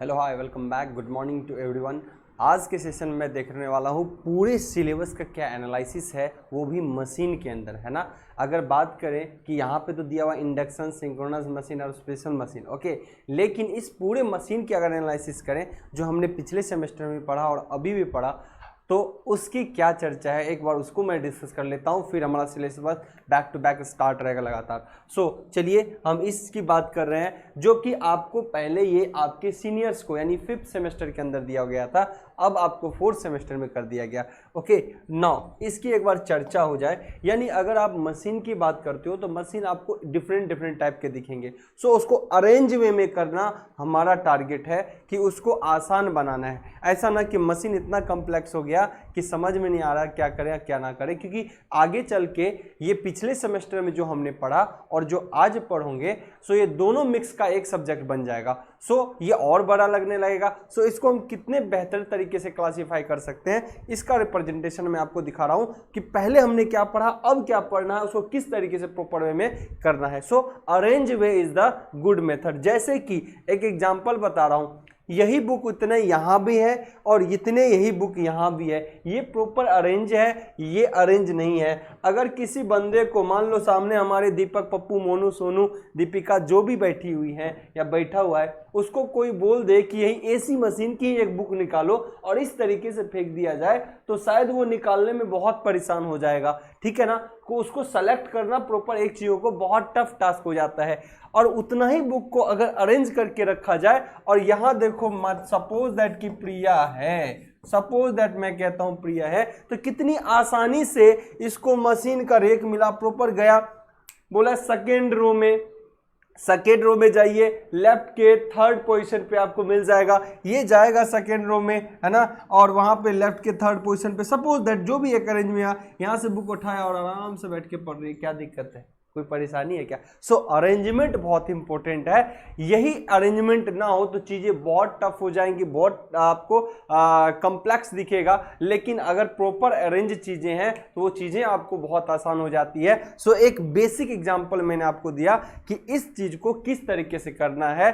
Hello hi welcome back, good morning to everyone. आज के session में देखने वाला हूँ पूरे सिलेबस का क्या एनालिसिस है, वो भी मशीन के अंदर, है ना। अगर बात करें कि यहाँ पे तो दिया हुआ इंडक्शन, सिंक्रोनस मशीन और स्पेशल मशीन, ओके, लेकिन इस पूरे मशीन की अगर एनालिसिस करें जो हमने पिछले सेमेस्टर में पढ़ा और अभी भी पढ़ा, तो उसकी क्या चर्चा है एक बार उसको मैं डिस्कस कर लेता हूँ, फिर हमारा syllabus back to back start रहेगा लगातार। चलिए हम इसकी बात कर रहे हैं जो कि आपको पहले ये आपके सीनियर्स को यानी 5th सेमेस्टर के अंदर दिया गया था, अब आपको 4th सेमेस्टर में कर दिया गया। ओके, नाउ इसकी एक बार चर्चा हो जाए। यानी अगर आप मशीन की बात करते हो तो मशीन आपको डिफरेंट टाइप के दिखेंगे। उसको अरेंज वे में करना हमारा टारगेट है कि उसको आसान बनाना है। ऐसा ना कि मशीन इतना कॉम्प्लेक्स हो गया कि समझ में नहीं आ रहा क्या करें क्या ना करें, क्योंकि आगे चल के ये पिछले सेमेस्टर में जो हमने पढ़ा और जो आज पढ़ोगे ये दोनों मिक्स का एक सब्जेक्ट बन जाएगा। ये और बड़ा लगने लगेगा। इसको हम कितने बेहतर तरीके से क्लासिफाई कर सकते हैं, इसका रिप्रेजेंटेशन मैं आपको दिखा रहा हूं कि पहले हमने क्या पढ़ा, अब क्या पढ़ना है, उसको किस तरीके से प्रॉपर वे में करना है। Arrange way is the good method. जैसे कि एक एग्जांपल बता रहा हूं, यही बुक इतने यहाँ भी है और इतने यही बुक यहाँ भी है, ये प्रॉपर अरेंज है, ये अरेंज नहीं है। अगर किसी बंदे को मान लो सामने हमारे दीपक, पप्पू, मोनू, सोनू, दीपिका जो भी बैठी हुई है या बैठा हुआ है, उसको कोई बोल दे कि यही एसी मशीन की एक बुक निकालो और इस तरीके से फेंक दिया जाए, तो शायद वो निकालने में बहुत परेशान हो जाएगा, ठीक है ना। उसको सेलेक्ट करना प्रॉपर एक चीज़ों को बहुत टफ टास्क हो जाता है। और उतना ही बुक को अगर अरेंज करके रखा जाए, और यहाँ देखो मत सपोज दैट कि प्रिया है, सपोज दैट मैं कहता हूं प्रिया है, तो कितनी आसानी से इसको मशीन का रेक मिला, प्रॉपर गया, बोला सेकेंड रो में जाइए, लेफ्ट के 3rd पोजीशन पे आपको मिल जाएगा, ये जाएगा सेकेंड रो में, है ना, और वहां पे लेफ्ट के 3rd पोजीशन पे सपोज दैट जो भी एक अरेंज में यहां से बुक उठाया और आराम से बैठ के पढ़ रही है, क्या दिक्कत है, कोई परेशानी है क्या। अरेंजमेंट बहुत इंपॉर्टेंट है। यही अरेंजमेंट ना हो तो चीजें बहुत टफ हो जाएंगी, बहुत आपको कॉम्प्लेक्स दिखेगा, लेकिन अगर प्रॉपर अरेंज चीजें हैं तो वो चीजें आपको बहुत आसान हो जाती है। एक बेसिक एग्जांपल मैंने आपको दिया कि इस चीज को किस तरीके से करना है।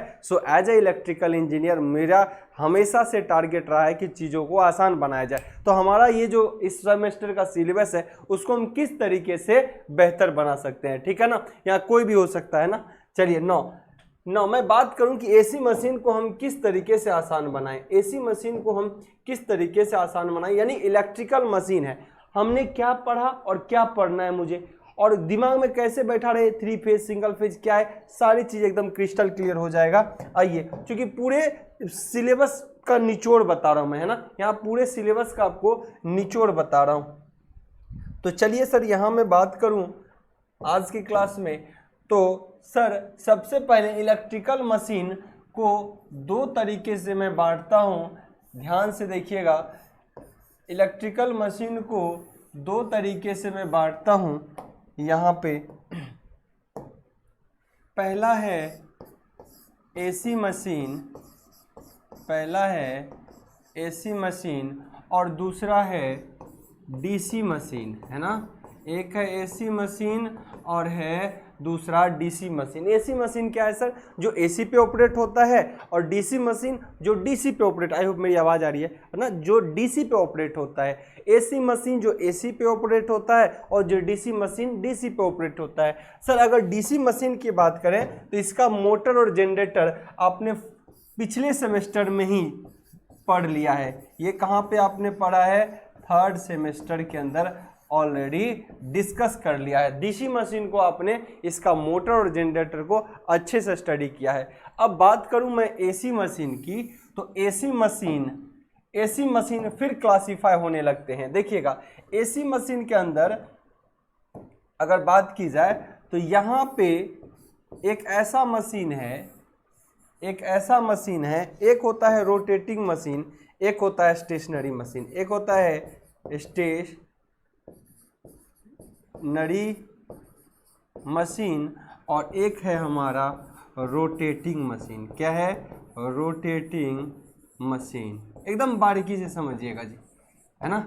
एज ए इलेक्ट्रिकल इंजीनियर मेरा हमेशा से टारगेट रहा है कि चीज़ों को आसान बनाया जाए। तो हमारा ये जो इस सेमेस्टर का सिलेबस है उसको हम किस तरीके से बेहतर बना सकते हैं, ठीक है ना। यहाँ कोई भी हो सकता है ना। चलिए नौ मैं बात करूं कि एसी मशीन को हम किस तरीके से आसान बनाएं। एसी मशीन को हम किस तरीके से आसान बनाएं, यानी इलेक्ट्रिकल मशीन है, हमने क्या पढ़ा और क्या पढ़ना है मुझे, और दिमाग में कैसे बैठा रहे, 3 फेज सिंगल फेज क्या है, सारी चीज एकदम क्रिस्टल क्लियर हो जाएगा। आइए, क्योंकि पूरे सिलेबस का निचोड़ बता रहा हूं मैं, है ना, यहाँ पूरे सिलेबस का आपको निचोड़ बता रहा हूं। तो चलिए सर, यहाँ मैं बात करूं आज की क्लास में, तो सर सबसे पहले इलेक्ट्रिकल मशीन को 2 तरीके से मैं बांटता हूं, ध्यान से देखिएगा। इलेक्ट्रिकल मशीन को 2 तरीके से मैं बांटता हूं यहाँ पे। पहला है एसी मशीन, और दूसरा है डीसी मशीन, है ना। एक है एसी मशीन और है दूसरा डीसी मशीन। एसी मशीन क्या है सर, जो एसी पे ऑपरेट होता है, और डीसी मशीन जो डीसी पे ऑपरेट, आई होप मेरी आवाज़ आ रही है ना, जो डीसी पे ऑपरेट होता है। एसी मशीन जो एसी पे ऑपरेट होता है और जो डीसी मशीन डीसी पे ऑपरेट होता है। सर अगर डीसी मशीन की बात करें तो इसका मोटर और जनरेटर आपने पिछले सेमेस्टर में ही पढ़ लिया है। ये कहाँ पे आपने पढ़ा है, 3rd सेमेस्टर के अंदर ऑलरेडी डिस्कस कर लिया है। डीसी मशीन को आपने इसका मोटर और जनरेटर को अच्छे से स्टडी किया है। अब बात करूं मैं एसी मशीन की, तो एसी मशीन फिर क्लासिफाई होने लगते हैं। देखिएगा, एसी मशीन के अंदर अगर बात की जाए तो यहाँ पे एक ऐसा मशीन है, एक होता है रोटेटिंग मशीन, एक होता है स्टेशनरी मशीन, एक होता है स्टेशनरी मशीन और एक है हमारा रोटेटिंग मशीन। क्या है, रोटेटिंग मशीन। एकदम बारीकी से समझिएगा जी, है ना।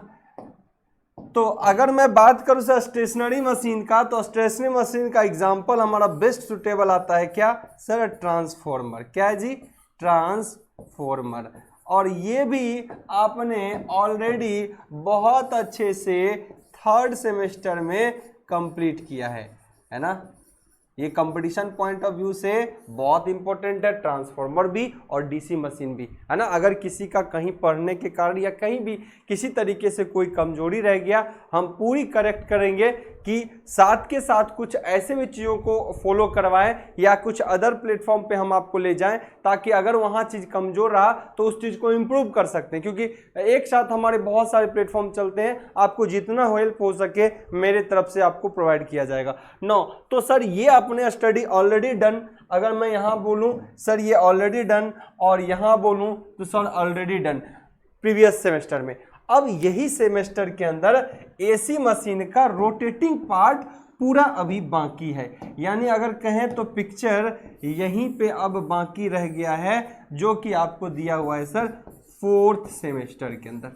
तो अगर मैं बात करूं सर स्टेशनरी मशीन का, तो स्टेशनरी मशीन का एग्जांपल हमारा बेस्ट सुटेबल आता है क्या सर, ट्रांसफॉर्मर। क्या है जी, ट्रांसफॉर्मर। ट्रांसफॉर्मर। और ये भी आपने ऑलरेडी बहुत अच्छे से 3rd सेमेस्टर में कंप्लीट किया है ना। ये कंपटीशन पॉइंट ऑफ व्यू से बहुत इंपॉर्टेंट है, ट्रांसफार्मर भी और डीसी मशीन भी, है ना। अगर किसी का कहीं पढ़ने के कारण या कहीं भी किसी तरीके से कोई कमजोरी रह गया, हम पूरी करेक्ट करेंगे कि साथ के साथ कुछ ऐसे भी चीज़ों को फॉलो करवाएं या कुछ अदर प्लेटफॉर्म पे हम आपको ले जाएं, ताकि अगर वहाँ चीज़ कमज़ोर रहा तो उस चीज़ को इम्प्रूव कर सकते हैं। क्योंकि एक साथ हमारे बहुत सारे प्लेटफॉर्म चलते हैं, आपको जितना हेल्प हो सके मेरे तरफ से आपको प्रोवाइड किया जाएगा। नो तो सर ये आपने स्टडी ऑलरेडी डन, अगर मैं यहाँ बोलूँ सर ये ऑलरेडी डन और यहाँ बोलूँ तो sir already done previous semester में। अब यही सेमेस्टर के अंदर एसी मशीन का रोटेटिंग पार्ट पूरा अभी बाकी है, यानी अगर कहें तो पिक्चर यहीं पे अब बाकी रह गया है, जो कि आपको दिया हुआ है सर 4th सेमेस्टर के अंदर,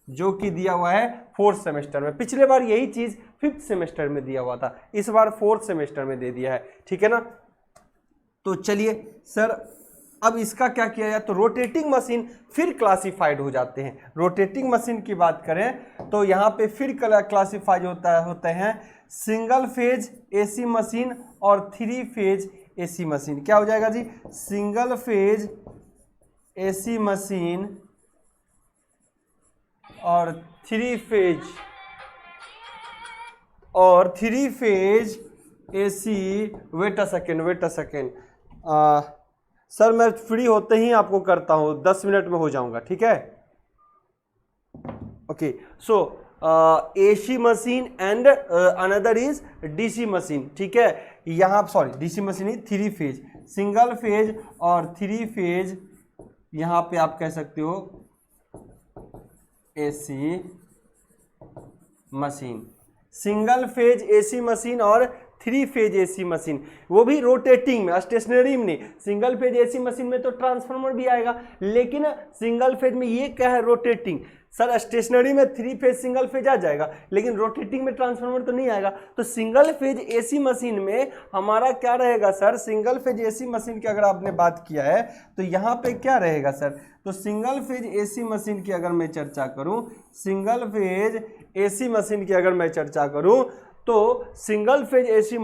जो कि दिया हुआ है 4th सेमेस्टर में। पिछले बार यही चीज 5th सेमेस्टर में दिया हुआ था, इस बार 4th सेमेस्टर में दे दिया है, ठीक है ना। तो चलिए सर अब इसका क्या किया जाए, तो रोटेटिंग मशीन फिर क्लासिफाइड हो जाते हैं। रोटेटिंग मशीन की बात करें तो यहाँ पे फिर क्लासिफाइड होते हैं सिंगल फेज एसी मशीन और 3 फेज एसी मशीन। क्या हो जाएगा जी, सिंगल फेज एसी मशीन और 3 phase AC. Wait a second sir मैं फ्री होते ही आपको करता हूं, 10 मिनट में हो जाऊंगा, ठीक है। Okay so AC machine and another is DC machine, ठीक है। यहाँ सॉरी डीसी मशीन ही 3 फेज, सिंगल फेज और 3 फेज, यहाँ पे आप कह सकते हो AC machine, single phase AC machine और 3 फेज एसी मशीन, वो भी रोटेटिंग में, स्टेशनरी में नहीं। सिंगल फेज एसी मशीन में तो ट्रांसफार्मर भी आएगा, लेकिन सिंगल फेज में ये क्या है, रोटेटिंग। सर स्टेशनरी में 3 फेज सिंगल फेज आ जाएगा, लेकिन रोटेटिंग में ट्रांसफार्मर तो नहीं आएगा। तो सिंगल फेज एसी मशीन में हमारा क्या रहेगा sir, single phase AC machine की अगर आपने बात किया है तो यहाँ पे क्या रहेगा सर, तो सिंगल फेज एसी मशीन की अगर मैं चर्चा करूँ, सिंगल फेज एसी मशीन की अगर मैं चर्चा करूँ तो सिंगल फेज एसी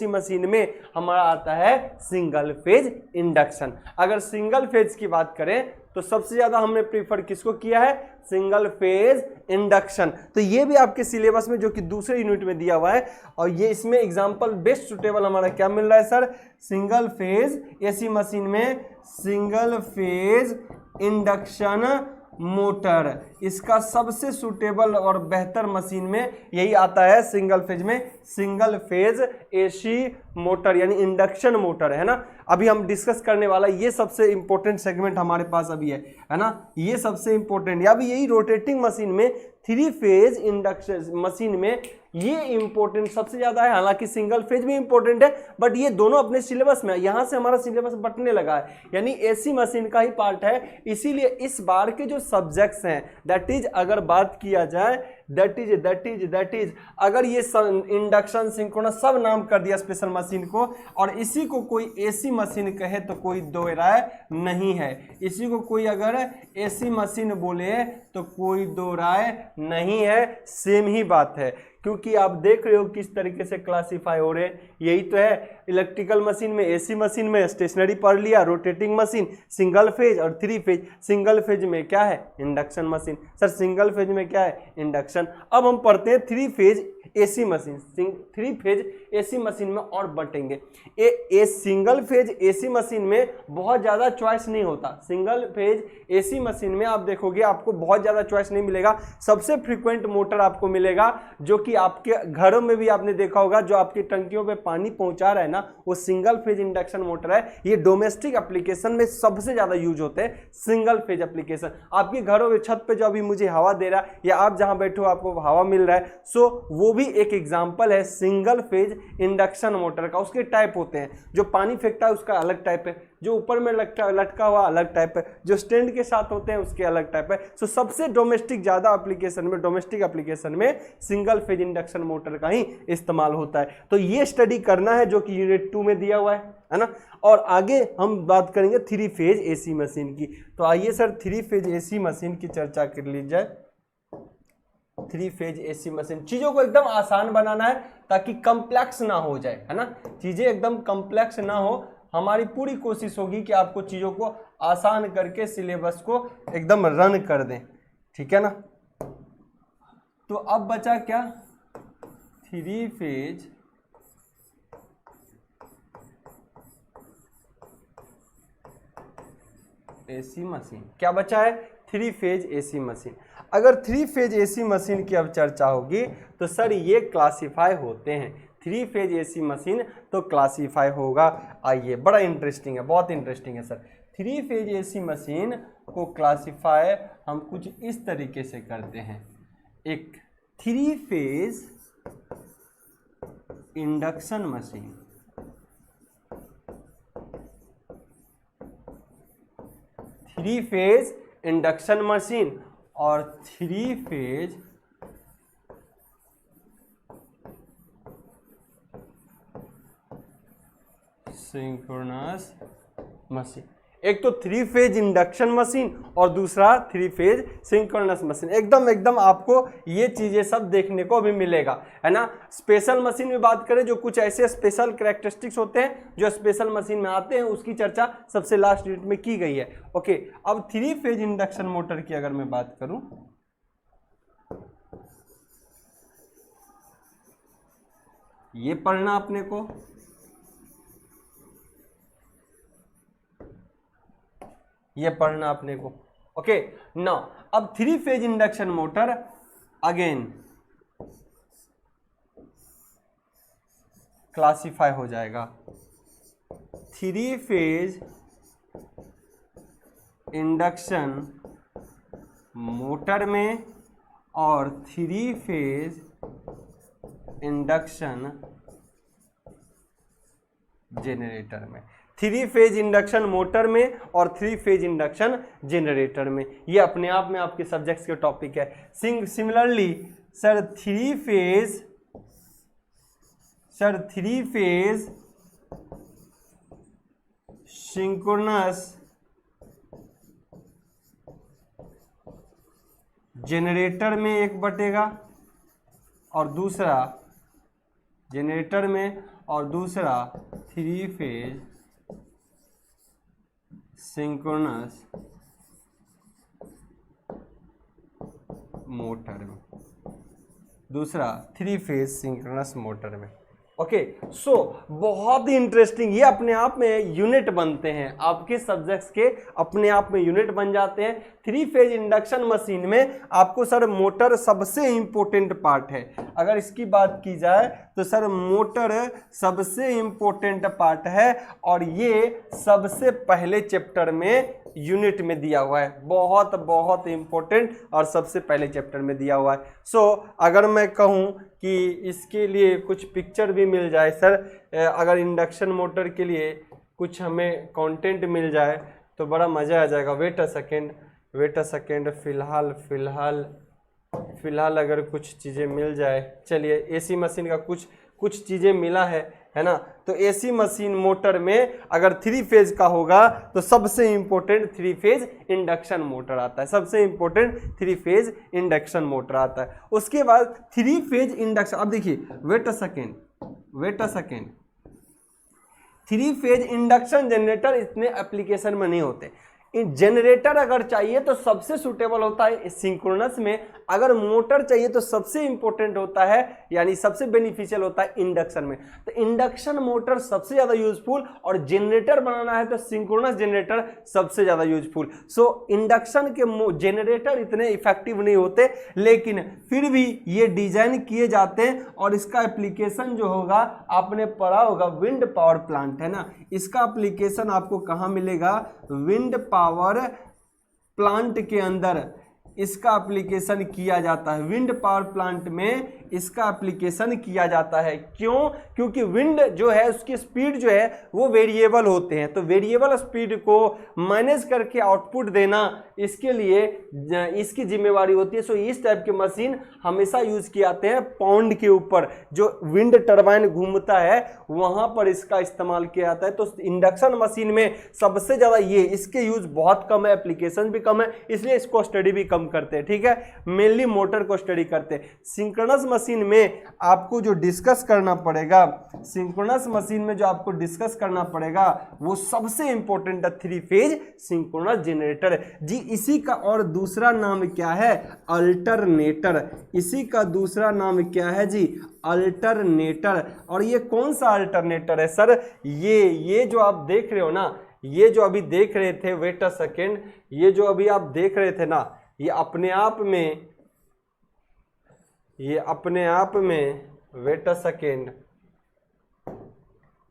मशीन में हमारा आता है सिंगल फेज इंडक्शन। अगर सिंगल फेज की बात करें तो सबसे ज्यादा हमने प्रीफर किसको किया है, सिंगल फेज इंडक्शन। तो ये भी आपके सिलेबस में जो कि दूसरे यूनिट में दिया हुआ है, और ये इसमें एग्जांपल बेस्ट सुटेबल हमारा क्या मिल रहा है sir, single phase AC machine में सिंगल फेज इंडक्शन मोटर, इसका सबसे सुटेबल और बेहतर मशीन में यही आता है सिंगल फेज में, सिंगल फेज एसी मोटर यानी इंडक्शन मोटर, है ना। अभी हम डिस्कस करने वाला ये सबसे इंपॉर्टेंट सेगमेंट हमारे पास अभी है ना, ये सबसे इंपॉर्टेंट। या भी यही रोटेटिंग मशीन में 3 फेज इंडक्शन मशीन में ये इंपॉर्टेंट सबसे ज्यादा है। हालांकि सिंगल फेज भी इंपॉर्टेंट है, बट ये दोनों अपने सिलेबस में, यहां से हमारा सिलेबस बटने लगा है, यानी एसी मशीन का ही पार्ट है। इसीलिए इस बार के जो सब्जेक्ट्स हैं, दैट इज अगर बात किया जाए, दैट इज अगर ये इंडक्शन सिंक्रोनस सब नाम कर दिया स्पेशल मशीन को, और इसी को कोई एसी मशीन कहे तो कोई दो राय नहीं है। इसी को कोई अगर एसी मशीन बोले तो कोई दो राय नहीं है, सेम ही बात है। क्योंकि आप देख रहे हो किस तरीके से क्लासिफाई हो रहे हैं, यही तो है। इलेक्ट्रिकल मशीन में, एसी मशीन में स्टेशनरी पढ़ लिया, रोटेटिंग मशीन, सिंगल फेज और 3 फेज। सिंगल फेज में क्या है, induction machine. Sir single phase में क्या है, इंडक्शन। अब हम पढ़ते हैं 3 phase AC machine. 3 phase AC machine में और बटेंगे। सिंगल फेज एसी मशीन में बहुत ज़्यादा चॉइस नहीं होता। सिंगल फेज एसी मशीन में आप देखोगे आपको बहुत ज़्यादा चॉइस नहीं मिलेगा। सबसे फ्रीक्वेंट मोटर आपको मिलेगा, जो कि आपके घरों में भी आपने देखा होगा, जो आपकी टंकियों पे पानी पहुंचा रहा है ना, वो सिंगल फेज इंडक्शन मोटर है। ये डोमेस्टिक एप्लीकेशन में सबसे ज़्यादा यूज होते हैं सिंगल फेज एप्लीकेशन। आपके घरों के छत पे जो अभी मुझे हवा दे रहा है, या आप जहाँ बैठे हो आपको हवा मिल रहा है, सो वो भी भी एक एग्जाम्पल है सिंगल फेज इंडक्शन मोटर का। उसके टाइप होते हैं, जो पानी फेंकता है उसका अलग टाइप है, जो ऊपर में लटका हुआ अलग टाइप है, जो स्टैंड के साथ होते हैं उसके अलग टाइप है। सो सबसे डोमेस्टिक ज़्यादा एप्लीकेशन में, डोमेस्टिक एप्लीकेशन में सिंगल फेज इंडक्शन मोटर का ही इस्तेमाल होता है। तो ये स्टडी करना है जो कि यूनिट 2 में दिया हुआ है ना। और आगे हम बात करेंगे 3 फेज एसी मशीन की। तो आइए सर 3 फेज एसी मशीन की चर्चा कर ली जाए। 3 फेज एसी मशीन, चीज़ों को एकदम आसान बनाना है ताकि कॉम्प्लेक्स ना हो जाए, है ना। चीज़ें एकदम कॉम्प्लेक्स ना हो, हमारी पूरी कोशिश होगी कि आपको चीज़ों को आसान करके सिलेबस को एकदम रन कर दें, ठीक है ना। तो अब बचा क्या, 3 फेज एसी मशीन। क्या बचा है, 3 फेज एसी मशीन। अगर 3 फेज एसी मशीन की अब चर्चा होगी तो सर ये क्लासिफाई होते हैं। 3 फेज एसी मशीन तो क्लासिफाई होगा। आइए, बड़ा इंटरेस्टिंग है, बहुत इंटरेस्टिंग है सर। 3 फेज एसी मशीन को क्लासिफाई हम कुछ इस तरीके से करते हैं। एक 3 phase induction machine, 3 phase induction machine और 3 फेज सिंक्रोनस मशीन। एक तो 3 फेज इंडक्शन मशीन और दूसरा 3 फेज सिंक्रोनस मशीन। एकदम आपको ये चीजें सब देखने को भी मिलेगा, है ना। स्पेशल मशीन में बात करें, जो कुछ ऐसे स्पेशल कैरेक्टरिस्टिक्स होते हैं जो स्पेशल मशीन में आते हैं, उसकी चर्चा सबसे लास्ट यूनिट में की गई है। ओके, अब 3 फेज इंडक्शन मोटर की अगर मैं बात करूं, ये पढ़ना अपने को, ये पढ़ना अपने को। ओके, नाउ अब 3 phase induction motor again classify हो जाएगा 3 फेज इंडक्शन मोटर में और 3 फेज इंडक्शन जेनरेटर में। 3 फेज इंडक्शन मोटर में और 3 फेज इंडक्शन जेनरेटर में, ये अपने आप में आपके सब्जेक्ट्स के टॉपिक है। Similarly sir 3 phase synchronous generator में एक बटेगा और दूसरा जेनरेटर में, और दूसरा 3 फेज सिंक्रोनस मोटर में, दूसरा 3 फेज सिंक्रोनस मोटर में। ओके, सो बहुत ही इंटरेस्टिंग, ये अपने आप में यूनिट बनते हैं, आपके सब्जेक्ट्स के अपने आप में यूनिट बन जाते हैं। 3 फेज इंडक्शन मशीन में आपको सर मोटर सबसे इंपॉर्टेंट पार्ट है। अगर इसकी बात की जाए तो सर मोटर सबसे इंपॉर्टेंट पार्ट है और ये सबसे पहले चैप्टर में यूनिट में दिया हुआ है। बहुत इंपॉर्टेंट और सबसे पहले चैप्टर में दिया हुआ है। सो अगर मैं कहूँ कि इसके लिए कुछ पिक्चर भी मिल जाए सर, अगर इंडक्शन मोटर के लिए कुछ हमें कंटेंट मिल जाए तो बड़ा मज़ा आ जाएगा। वेट अ सेकेंड, फ़िलहाल अगर कुछ चीज़ें मिल जाए। चलिए, एसी मशीन का कुछ चीज़ें मिला है ना। तो एसी मशीन मोटर में अगर 3 फेज का होगा तो सबसे इंपॉर्टेंट 3 फेज इंडक्शन मोटर आता है, सबसे इंपॉर्टेंट 3 फेज इंडक्शन मोटर आता है। उसके बाद 3 फेज इंडक्शन, अब देखिए, wait a second, 3 phase induction generator इतने एप्लीकेशन में नहीं होते। जनरेटर अगर चाहिए तो सबसे सुटेबल होता है सिंक्रोनस में, अगर मोटर चाहिए तो सबसे इंपॉर्टेंट होता है, यानी सबसे बेनिफिशियल होता है इंडक्शन में। तो इंडक्शन मोटर सबसे ज़्यादा यूजफुल, और जनरेटर बनाना है तो सिंक्रोनस जनरेटर सबसे ज़्यादा यूजफुल। सो इंडक्शन के जनरेटर इतने इफेक्टिव नहीं होते, लेकिन फिर भी ये डिजाइन किए जाते हैं। और इसका एप्लीकेशन जो होगा, आपने पढ़ा होगा विंड पावर प्लांट, है ना। इसका एप्लीकेशन आपको कहाँ मिलेगा, विंड पावर प्लांट के अंदर इसका एप्लीकेशन किया जाता है, विंड पावर प्लांट में इसका एप्लीकेशन किया जाता है। क्यों? क्योंकि विंड जो है उसकी स्पीड जो है वो वेरिएबल होते हैं, तो वेरिएबल स्पीड को मैनेज करके आउटपुट देना इसके लिए इसकी जिम्मेवारी होती है। सो इस टाइप के मशीन हमेशा यूज किए जाते हैं पॉन्ड के ऊपर, जो विंड टरबाइन घूमता है वहां पर इसका इस्तेमाल किया जाता है। तो इंडक्शन मशीन में सबसे ज्यादा इसके यूज बहुत कम है, एप्लीकेशन भी कम है, इसलिए इसको स्टडी भी कम करते हैं। ठीक है, मेनली मोटर को स्टडी करते हैं। सिंक्रोनस मशीन में आपको जो डिस्कस करना पड़ेगा, सिंक्रोनस मशीन में जो आपको डिस्कस करना पड़ेगा वो सबसे इंपॉर्टेंट है 3 फेज सिंक्रोनस जनरेटर जी। इसी का और दूसरा नाम क्या है? अल्टरनेटर। इसी का दूसरा नाम क्या है जी? अल्टरनेटर। और ये कौन सा अल्टरनेटर है सर? ये जो आप देख रहे हो ना, ये जो अभी देख रहे थे, वेट अ सेकेंड, ये जो अभी आप देख रहे थे ना, ये अपने आप में वेट अ सेकेंड,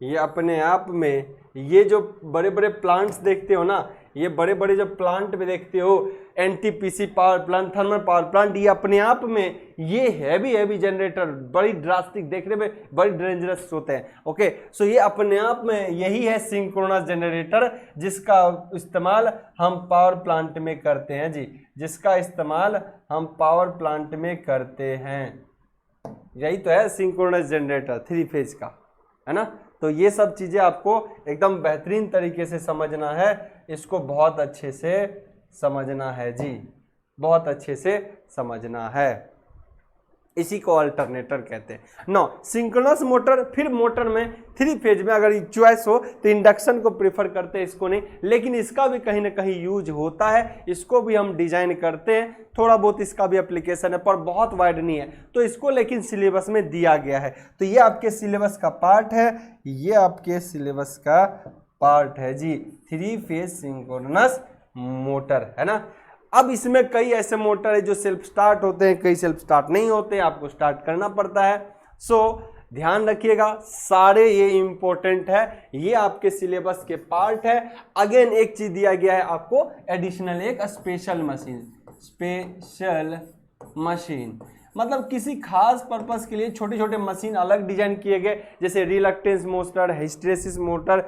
ये अपने आप में ये जो बड़े बड़े प्लांट्स देखते हो ना, ये बड़े बड़े जो प्लांट में देखते हो, NTPC power plant, thermal power plant, ये अपने आप में ये हैवी जनरेटर बड़ी ड्रास्टिक देखने में बड़ी डेंजरस होते हैं। ओके, सो ये अपने आप में यही है सिंक्रोनस जनरेटर, जिसका इस्तेमाल हम पावर प्लांट में करते हैं जी, जिसका इस्तेमाल हम पावर प्लांट में करते हैं। यही तो है सिंक्रोनस जनरेटर 3 फेज का, है ना। तो ये सब चीजें आपको एकदम बेहतरीन तरीके से समझना है, इसको बहुत अच्छे से समझना है जी, बहुत अच्छे से समझना है। इसी को अल्टरनेटर कहते हैं। नो सिंक्रोनस मोटर, फिर मोटर में 3 फेज में अगर चॉइस हो तो इंडक्शन को प्रेफर करते हैं, इसको नहीं, लेकिन इसका भी कहीं ना कहीं यूज होता है, इसको भी हम डिजाइन करते हैं, थोड़ा बहुत इसका भी एप्लीकेशन है पर बहुत वाइड नहीं है, तो इसको लेकिन सिलेबस में दिया गया है। तो ये आपके सिलेबस का पार्ट है, ये आपके सिलेबस का पार्ट है जी, 3 फेज सिंक्रोनस मोटर, है ना। अब इसमें कई ऐसे मोटर है जो सेल्फ स्टार्ट होते हैं, कई सेल्फ स्टार्ट नहीं होते, आपको स्टार्ट करना पड़ता है। सो ध्यान रखिएगा, सारे ये इंपॉर्टेंट है, ये आपके सिलेबस के पार्ट है। अगेन एक चीज दिया गया है आपको एडिशनल, एक स्पेशल मशीन, मतलब किसी खास पर्पस के लिए छोटे छोटे मशीन अलग डिजाइन किए गए, जैसे रिलक्टेंस मोटर, हिस्टेरेसिस मोटर,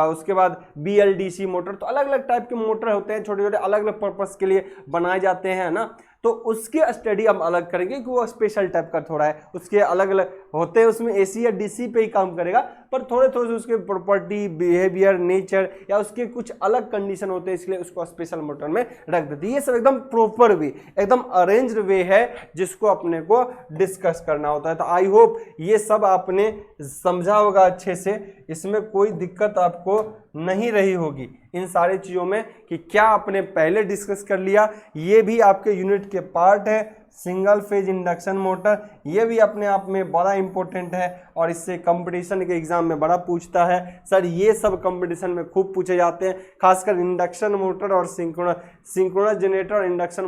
उसके बाद BLDC मोटर, तो अलग अलग टाइप के मोटर होते हैं, छोटे छोटे अलग अलग पर्पस के लिए बनाए जाते हैं ना। तो उसके स्टडी हम अलग करेंगे कि वो स्पेशल टाइप का थोड़ा है, उसके अलग अलग होते हैं, उसमें AC या DC पे ही काम करेगा, पर थोड़े थोड़े उसके प्रॉपर्टी, बिहेवियर, नेचर या उसके कुछ अलग कंडीशन होते हैं, इसलिए उसको स्पेशल मोटर में रख देते हैं। ये सब एकदम प्रॉपर वे, एकदम अरेंज्ड वे है जिसको अपने को डिस्कस करना होता है। तो आई होप ये सब आपने समझा होगा अच्छे से, इसमें कोई दिक्कत आपको नहीं रही होगी इन सारी चीज़ों में, कि क्या आपने पहले डिस्कस कर लिया। ये भी आपके यूनिट के पार्ट है, सिंगल फेज इंडक्शन मोटर, ये भी अपने आप में बड़ा इंपॉर्टेंट है और इससे कंपटीशन के एग्जाम में बड़ा पूछता है। सर ये सब कंपटीशन में खूब पूछे जाते हैं, खासकर इंडक्शन मोटर और सिंक्रोनस जनरेटर और इंडक्शन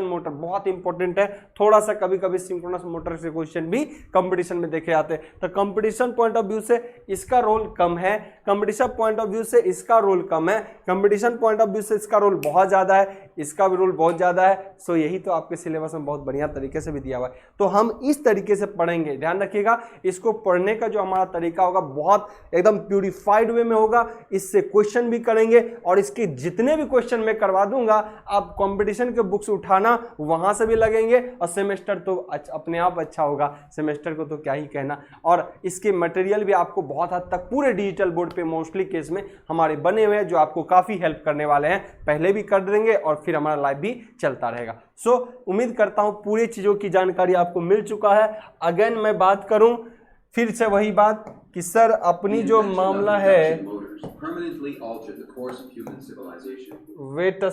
मोटर बहुत इंपॉर्टेंट है। थोड़ा सा कभी कभी सिंक्रोनस मोटर से क्वेश्चन भी कंपटीशन में देखे जाते हैं। तो कंपटीशन पॉइंट ऑफ व्यू से इसका रोल कम है, कंपटीशन पॉइंट ऑफ व्यू से इसका रोल कम है, कंपटीशन पॉइंट ऑफ व्यू से इसका रोल बहुत ज्यादा है, इसका भी रोल बहुत ज्यादा है। सो यही तो आपके सिलेबस में बहुत बढ़िया तरीके से भी दिया हुआ है। तो हम इस तरीके से पढ़ेंगे, ध्यान रखिएगा, इसको पढ़ने का जो हमारा तरीका होगा बहुत एकदम प्यूरिफाइड वे में होगा। इससे क्वेश्चन भी करेंगे और इसके जितने भी क्वेश्चन मैं करवा दूंगा, आप कंपटीशन के बुक्स उठाना, वहां से भी लगेंगे, और सेमेस्टर तो अपने आप अच्छा होगा, सेमेस्टर को तो क्या ही कहना। और इसके मटेरियल भी आपको बहुत हद तक पूरे डिजिटल बोर्ड पे मोस्टली केस में हमारे बने हुए हैं, जो आपको काफी हेल्प करने वाले हैं। पहले भी कर देंगे और फिर हमारा लाइव भी चलता रहेगा। सो उम्मीद करता हूं पूरी चीजों की जानकारी आपको मिल चुका है। अगेन मैं बात करूं फिर से वही बात कि सर अपनी जो मामला है, वेट अ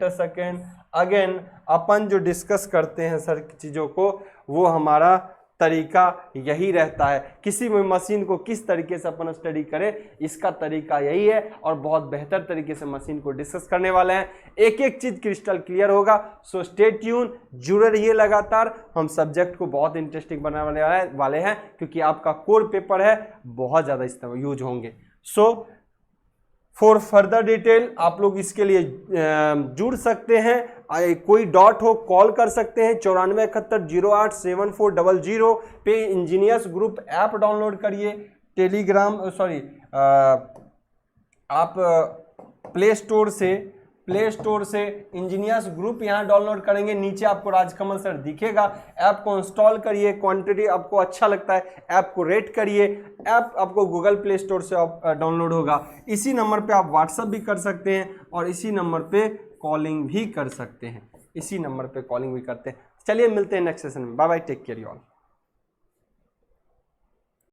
सेकेंड, अगेन अपन जो डिस्कस करते हैं सर चीजों को, वो हमारा तरीका यही रहता है। किसी भी मशीन को किस तरीके से अपन स्टडी करें, इसका तरीका यही है, और बहुत बेहतर तरीके से मशीन को डिस्कस करने वाले हैं। एक एक चीज क्रिस्टल क्लियर होगा। सो स्टे ट्यून, जुड़े रहिए लगातार। हम सब्जेक्ट को बहुत इंटरेस्टिंग बनाने वाले हैं, क्योंकि आपका कोर पेपर है, बहुत ज्यादा इस्तेमाल यूज होंगे। सो फॉर फर्दर डिटेल आप लोग इसके लिए जुड़ सकते हैं। कोई डॉट हो कॉल कर सकते हैं 9471087400 पे। इंजीनियर्स ग्रुप ऐप डाउनलोड करिए, टेलीग्राम आप प्ले स्टोर से इंजीनियर्स ग्रुप यहाँ डाउनलोड करेंगे, नीचे आपको राजकमल सर दिखेगा, ऐप को इंस्टॉल करिए, क्वांटिटी आपको अच्छा लगता है ऐप को रेट करिए। ऐप आपको गूगल प्ले स्टोर से डाउनलोड होगा। इसी नंबर पे आप व्हाट्सअप भी कर सकते हैं और इसी नंबर पे कॉलिंग भी कर सकते हैं, इसी नंबर पे कॉलिंग भी करते हैं। चलिए मिलते हैं नेक्स्ट सेशन में, bye bye, take care you all.